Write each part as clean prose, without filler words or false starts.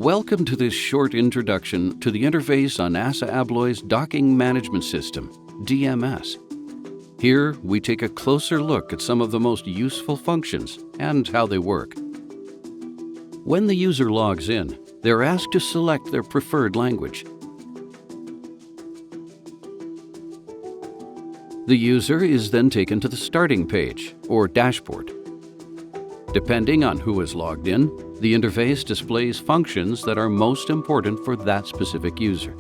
Welcome to this short introduction to the interface on ASSA ABLOY's Docking Management System, DMS. Here, we take a closer look at some of the most useful functions and how they work. When the user logs in, they're asked to select their preferred language. The user is then taken to the starting page, or dashboard. Depending on who is logged in, the interface displays functions that are most important for that specific user.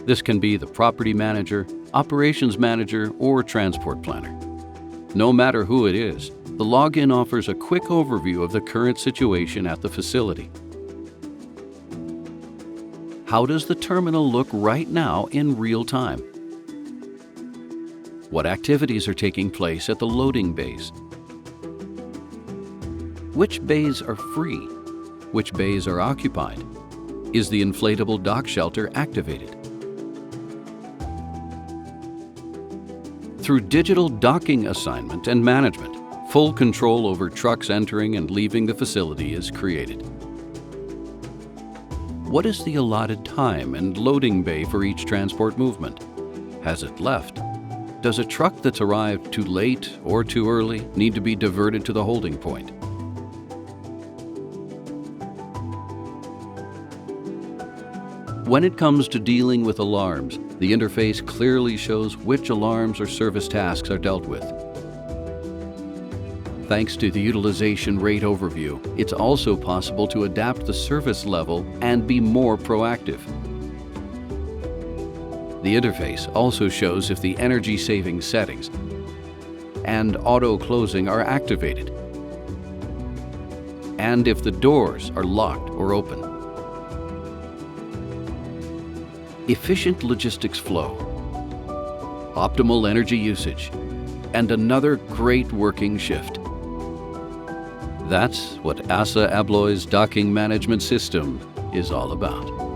This can be the property manager, operations manager, or transport planner. No matter who it is, the login offers a quick overview of the current situation at the facility. How does the terminal look right now in real time? What activities are taking place at the loading bays? Which bays are free? Which bays are occupied? Is the inflatable dock shelter activated? Through digital docking assignment and management, full control over trucks entering and leaving the facility is created. What is the allotted time and loading bay for each transport movement? Has it left? Does a truck that's arrived too late or too early need to be diverted to the holding point? When it comes to dealing with alarms, the interface clearly shows which alarms or service tasks are dealt with. Thanks to the utilization rate overview, it's also possible to adapt the service level and be more proactive. The interface also shows if the energy saving settings and auto closing are activated, and if the doors are locked or open. Efficient logistics flow, optimal energy usage, and another great working shift. That's what ASSA ABLOY's Docking Management System is all about.